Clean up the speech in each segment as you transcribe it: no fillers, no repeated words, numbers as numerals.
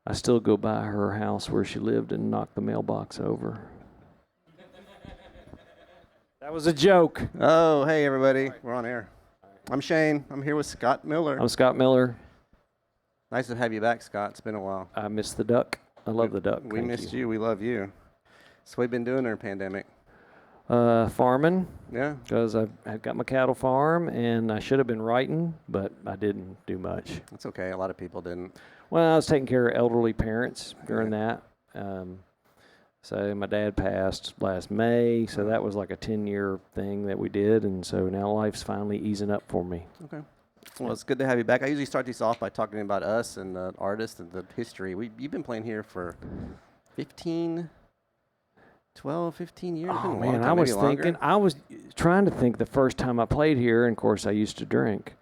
I still go by her house where she lived and knock the mailbox over. That was a joke. Oh, hey, everybody. We're on air. I'm Shane. I'm here with Scott Miller. I'm Scott Miller. Nice to have you back, Scott. It's been a while. I miss the duck. I love the duck. We missed you. We love you. So what have you been doing during the pandemic? Farming. Yeah. Because I've got my cattle farm, and I should have been writing, but I didn't do much. That's okay. A lot of people didn't. Well, I was taking care of elderly parents during that. So my dad passed last May, so that was like a 10-year thing that we did, and so now life's finally easing up for me. Okay. Well, it's good to have you back. I usually start these off by talking about us and the artists and the history. You've been playing here for 15 years. Oh, man, I was trying to think the first time I played here, and of course I used to drink,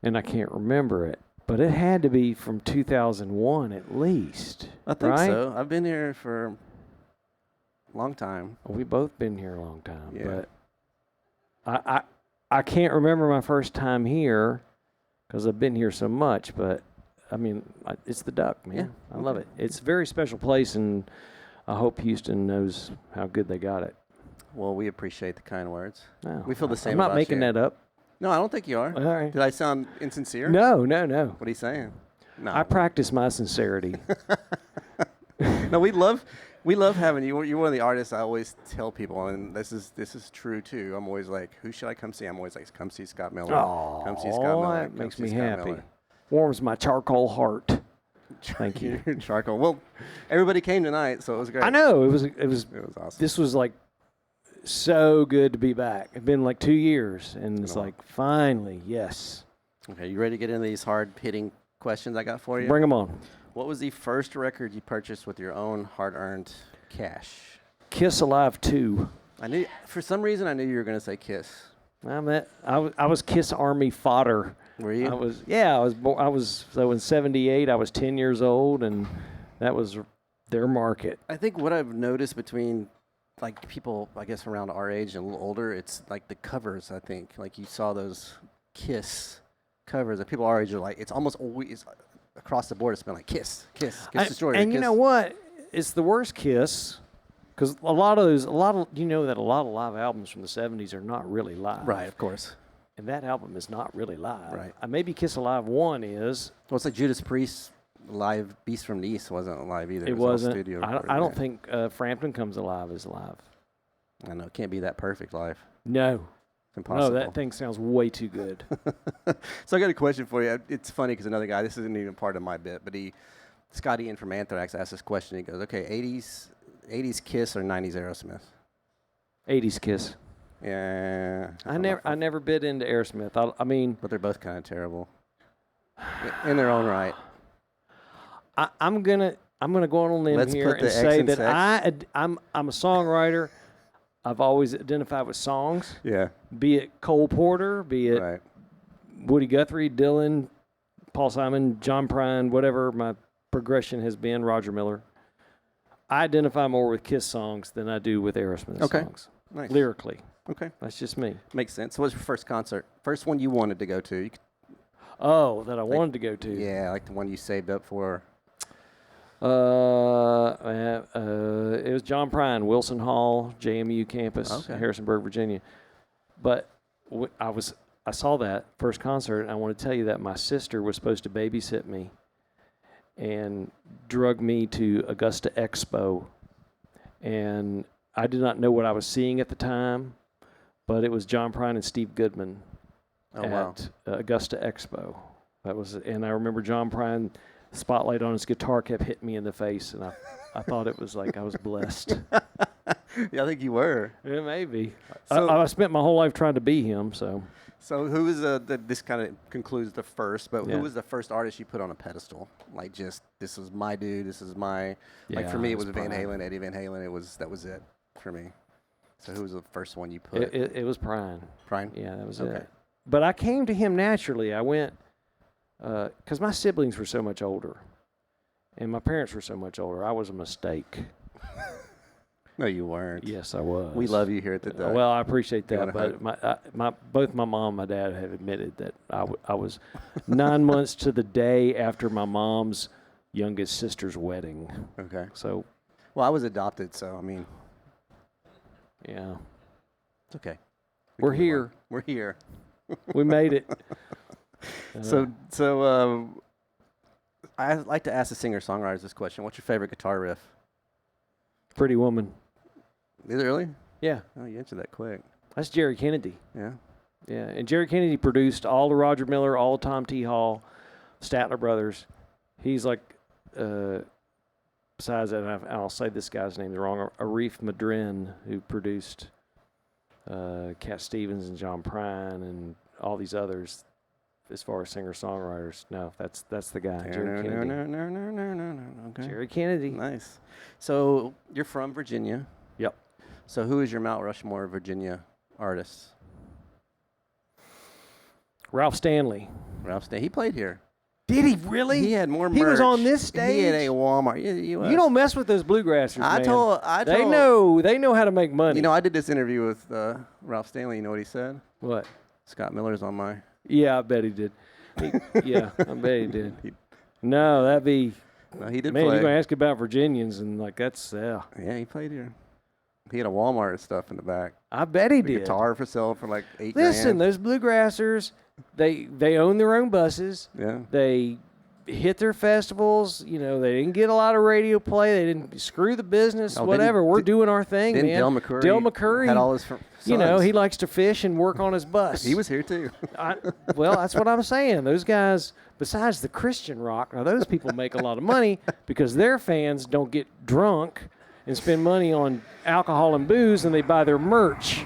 and I can't remember it. But it had to be from 2001 at least. I think right? so. I've been here for a long time. Well, we've both been here a long time. Yeah. But I can't remember my first time here because I've been here so much. But, I mean, it's the duck, man. Yeah. I love it. It's a very special place, and I hope Houston knows how good they got it. Well, we appreciate the kind words. No, We feel the same I'm not about making you. that up. No, I don't think you are. All right. Did I sound insincere? No. What are you saying? No. I practice my sincerity. No, we love having you. You're one of the artists I always tell people, and this is true too. I'm always like, who should I come see? I'm always like, come see Scott Miller. Oh, come see Scott Miller. that makes me happy. Warms my charcoal heart. Thank you. Charcoal. Well, everybody came tonight, so it was great. I know it was awesome. This was like so good to be back. It's been like 2 years, and it's like finally, yes. Okay, you ready to get into these hard-hitting questions I got for you? Bring them on. What was the first record you purchased with your own hard-earned cash? Kiss Alive 2. For some reason, I knew you were going to say Kiss. I was Kiss Army fodder. Were you? I was so in '78. I was 10 years old, and that was their market. I think what I've noticed between like people, I guess around our age and a little older, it's like the covers. I think like you saw those Kiss covers that people our age are like. It's almost always across the board. It's been like Kiss Destroyer. And Kiss. you know what? It's the worst Kiss because a lot of live albums from the '70s are not really live. Right, of course. And that album is not really live. Right. Maybe Kiss Alive 1 is. Well, it's like Judas Priest live Beast from the East wasn't live either. It was all wasn't. studio I don't think Frampton Comes Alive is live. I know. It can't be that perfect live. No. It's impossible. No, that thing sounds way too good. So I got a question for you. It's funny because another guy, this isn't even part of my bit, but Scott Ian from Anthrax asked this question. He goes, okay, 80s Kiss or 90s Aerosmith? 80s Kiss. Yeah. I never bit into Aerosmith. I mean, but they're both kind of terrible in their own right. I'm gonna go on a limb here and say that I'm a songwriter. I've always identified with songs. Yeah. Be it Cole Porter, be it Woody Guthrie, Dylan, Paul Simon, John Prine, whatever my progression has been, Roger Miller. I identify more with Kiss songs than I do with Aerosmith songs. Nice. Lyrically. Okay. That's just me. Makes sense. So what's your first concert? First one you wanted to go to? That I wanted to go to. Yeah, like the one you saved up for. It was John Prine, Wilson Hall, JMU campus, Harrisonburg, Virginia. But I saw that first concert, and I want to tell you that my sister was supposed to babysit me and drug me to Augusta Expo. And I did not know what I was seeing at the time, but it was John Prine and Steve Goodman at Augusta Expo. And I remember John Prine, spotlight on his guitar kept hitting me in the face, and I thought it was like I was blessed. Yeah, I think you were. Yeah, maybe. So, I spent my whole life trying to be him, so. So who was this kind of concludes the first, but who was the first artist you put on a pedestal? Like just, this is my dude, this is my, like for me it was Van Halen, Eddie Van Halen, that was it for me. So who was the first one you put? It was Prine. Prine? Yeah, that was it. But I came to him naturally. I went, because my siblings were so much older, and my parents were so much older. I was a mistake. No, you weren't. Yes, I was. We love you here at the Duck. Well, I appreciate that, but both my mom and my dad have admitted that I was 9 months to the day after my mom's youngest sister's wedding. Okay. So, Well, I was adopted, so I mean, yeah, it's okay. we're here. We're here. We made it. So I like to ask the singer-songwriters this question. What's your favorite guitar riff? Pretty Woman. Is it really? Yeah, Oh, you answered that quick. that's Jerry Kennedy. Yeah. Yeah, and Jerry Kennedy produced all the Roger Miller, all the Tom T. Hall, Statler Brothers. He's like, besides that, and I'll say this guy's name wrong, Arif Madrin, who produced Cat Stevens and John Prine and all these others. As far as singer-songwriters, no, that's the guy, Jerry Kennedy. No. Okay. Jerry Kennedy. Nice. So you're from Virginia. Yep. So who is your Mount Rushmore Virginia artist? Ralph Stanley. Ralph Stanley. He played here. Did he really? He had more merch. He was on this stage? He had a Walmart. Yeah, You don't mess with those bluegrassers, man. They know how to make money. You know, I did this interview with Ralph Stanley. You know what he said? What? Scott Miller's on my... Yeah, I bet he did. Yeah, I bet he did. No, that'd be... No, he did man, play. you're going to ask about Virginians, and, like, that's... Yeah, he played here. He had a Walmart and stuff in the back. I bet he A did. guitar for sale for like $8 Listen, grand. those bluegrassers, they own their own buses. Yeah. They hit their festivals. You know, they didn't get a lot of radio play. They didn't screw the business, whatever. We're doing our thing, man. Dale McCurry had all his sons. You know, he likes to fish and work on his bus. He was here too. Well, that's what I'm saying. Those guys, besides the Christian rock, now those people make a lot of money because their fans don't get drunk and spend money on alcohol and booze, and they buy their merch.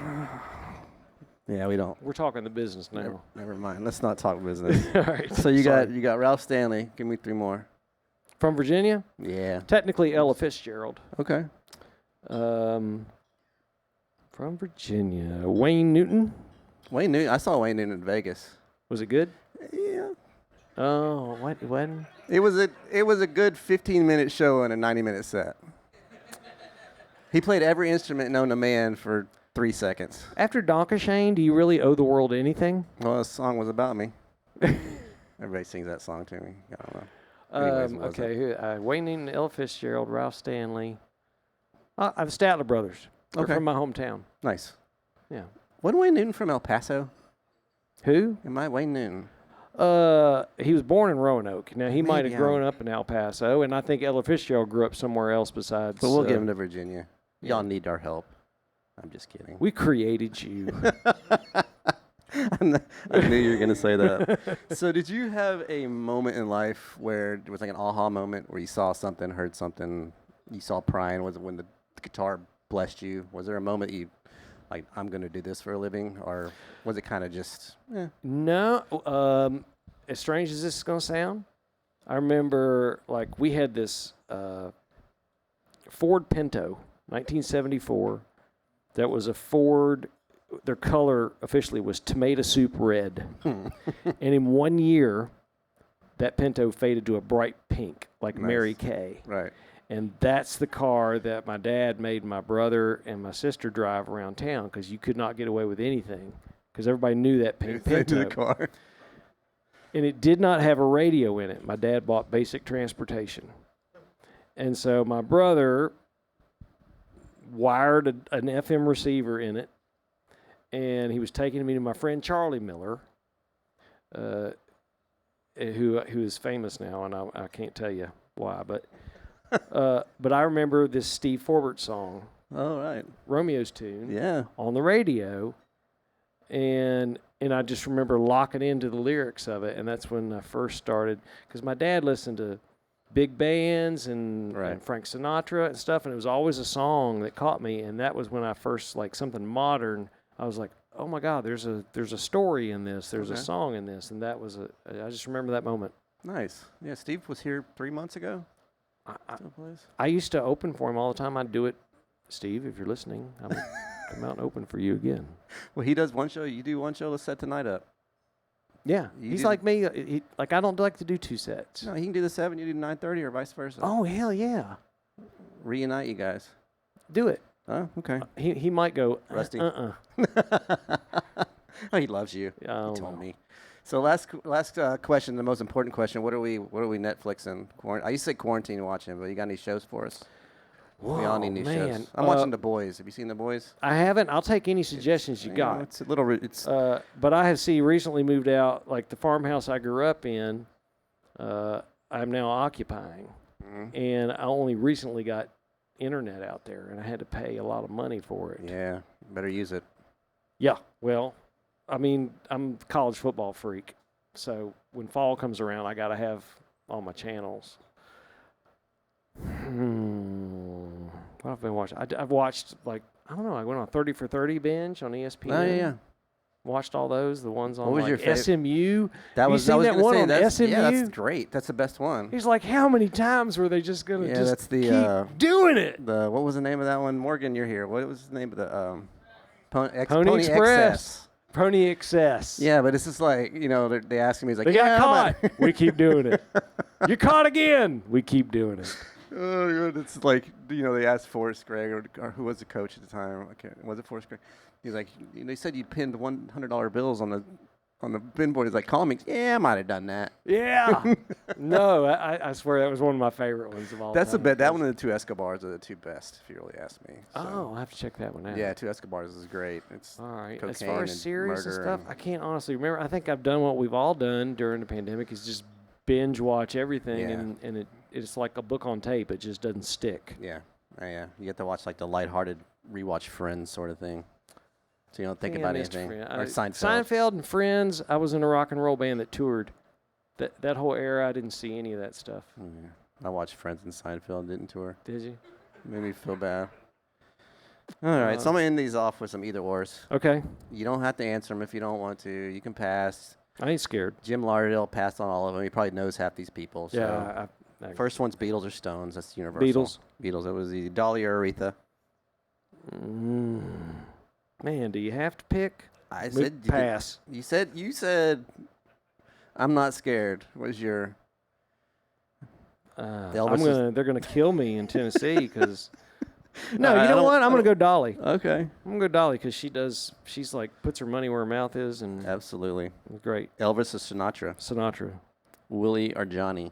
Yeah, we don't. We're talking the business now. Never mind. Let's not talk business. All right. So you got Ralph Stanley. Give me 3 more. From Virginia? Yeah. Technically Ella Fitzgerald. Okay. From Virginia, Wayne Newton. Wayne Newton. I saw Wayne Newton in Vegas. Was it good? Yeah. Oh, what? When? It was a good 15-minute show and a 90-minute set. He played every instrument known to man for 3 seconds. After Donkashane, do you really owe the world anything? Well, the song was about me. Everybody sings that song to me. I don't know. Anyways, what was Okay, Wayne Newton, Ella Fitzgerald, Ralph Stanley. The Statler Brothers. They're Okay. from my hometown. Nice. Yeah. Wasn't Wayne Newton from El Paso? Who? Am I Wayne Newton? He was born in Roanoke. Now, he might have Maybe, grown up in El Paso, and I think Ella Fitzgerald grew up somewhere else besides. But we'll give him to Virginia. yeah. Y'all need our help. I'm just kidding. We created you. I knew you were going to say that. So did you have a moment in life where it was like an aha moment where you saw something, heard something, you saw pride? Was it when the guitar blessed you? Was there a moment you, like, I'm going to do this for a living? Or was it kind of just, No. As strange as this is going to sound, I remember, like, we had this Ford Pinto, 1974. That was a Ford. Their color officially was tomato soup red. And in 1 year, that Pinto faded to a bright pink, like Nice. Mary Kay. right? And that's the car that my dad made my brother and my sister drive around town because you could not get away with anything because everybody knew that pink Say to the Pinto. car. And it did not have a radio in it. My dad bought basic transportation. And so my brother wired an FM receiver in it, and he was taking me to my friend Charlie Miller, who is famous now, and I can't tell you why, but I remember this Steve Forbert song, Oh, right. Romeo's Tune, Yeah. on the radio, and I just remember locking into the lyrics of it, and that's when I first started, because my dad listened to big bands and Frank Sinatra and stuff, and it was always a song that caught me, and that was when I first, like, something modern, I was like, oh my God, there's a story in this, there's a song in this, and that was I just remember that moment. Nice. Yeah, Steve was here 3 months ago. I used to open for him all the time. I'd do it, Steve, if you're listening, I would come out and open for you again. Well, he does one show. You do one show. Let's set tonight up. Yeah, You he's do- like me. I don't like to do 2 sets. No, he can do the 7. You do 9:30 or vice versa. Oh, hell yeah. Reunite you guys. Do it. Oh, okay. He might go, Rusty. Oh, Oh, he loves you. I don't He told know. me. So last question, the most important question. What are we Netflixing? I used to say quarantine watching, but you got any shows for us? Whoa, we all need new man. shows. I'm watching The Boys. Have you seen The Boys? I haven't. I'll take any suggestions you got. It's a little. It's but I have recently moved out. Like the farmhouse I grew up in, I'm now occupying, and I only recently got internet out there, and I had to pay a lot of money for it. Yeah, better use it. Yeah. Well, I mean, I'm a college football freak, so when fall comes around, I got to have all my channels. What have I been watching? I've watched, like, I don't know, I went on 30 for 30 binge on ESPN. Oh, yeah. Watched all those, the ones on, what was like, your favorite? SMU. That was, you seen that one on SMU? Yeah, that's great. That's the best one. He's like, how many times were they just going to keep doing it? What was the name of that one? Morgan, you're here. What was the name of the Pony Express. Pony Excess. Yeah, but it's just like, they ask him, he's like, they got caught. We keep doing it. You're caught again. We keep doing it. It's like, they asked Forrest Gregg, or who was the coach at the time? Was it Forrest Gregg? He's like, they said you pinned $100 bills on the bin board. He's like, call me. Yeah, I might have done that. Yeah. No, I swear that was one of my favorite ones of all time. That's the best. That one and the two Escobars are the two best, if you really ask me. So. Oh, I'll have to check that one out. Yeah, two Escobars is great. It's all right. Cocaine as far as series and stuff, and I can't honestly remember. I think I've done what we've all done during the pandemic is just binge watch everything, and it's like a book on tape. It just doesn't stick. Yeah. Yeah. You get to watch like the lighthearted rewatch Friends sort of thing. So you don't think about anything. Or Seinfeld and Friends. I was in a rock and roll band that toured. That whole era, I didn't see any of that stuff. Yeah. I watched Friends and Seinfeld, didn't tour. Did you? Made me feel bad. All right, so I'm going to end these off with some either-ors. Okay. You don't have to answer them if you don't want to. You can pass. I ain't scared. Jim Lardell passed on all of them. He probably knows half these people. So. Yeah. First one's Beatles or Stones. That's universal. Beatles. It was the Dolly or Aretha. Man, do you have to pick? I said pass. You said I'm not scared. Was your they're gonna kill me in Tennessee because no, you know what? I'm gonna go Dolly. Okay. I'm gonna go Dolly because she's like puts her money where her mouth is and absolutely great. Elvis or Sinatra? Sinatra. Willie or Johnny?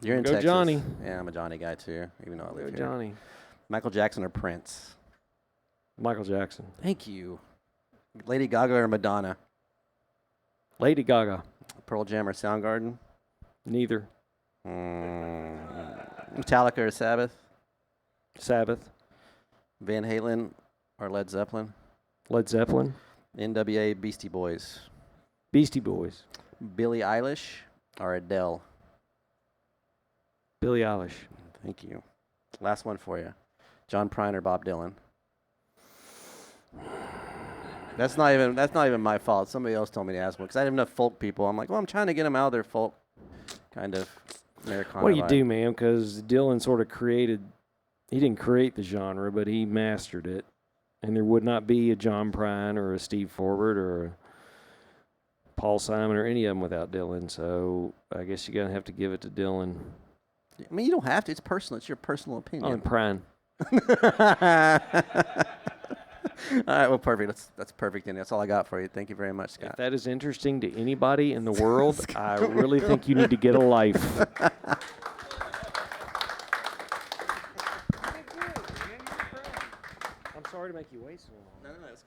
You're in Texas. Johnny. Yeah, I'm a Johnny guy too, even though I live here. Johnny. Michael Jackson or Prince? Michael Jackson. Thank you. Lady Gaga or Madonna? Lady Gaga. Pearl Jam or Soundgarden? Neither. Metallica or Sabbath? Sabbath. Van Halen or Led Zeppelin? Led Zeppelin. NWA, Beastie Boys? Beastie Boys. Billie Eilish or Adele? Billie Eilish. Thank you. Last one for you. John Prine or Bob Dylan? That's not even my fault. Somebody else told me to ask one because I didn't have enough folk people. I'm like, well, I'm trying to get them out of their folk kind of Americana. What do you do, man? Because Dylan sort of he didn't create the genre, but he mastered it. And there would not be a John Prine or a Steve Forbert or a Paul Simon or any of them without Dylan. So I guess you're going to have to give it to Dylan. I mean, you don't have to. It's personal. It's your personal opinion. Oh, and Prine. All right, well, perfect. That's perfect, and that's all I got for you. Thank you very much, Scott. If that is interesting to anybody in the world, I really think you need to get a life. I'm sorry to make you wait so long. No, it's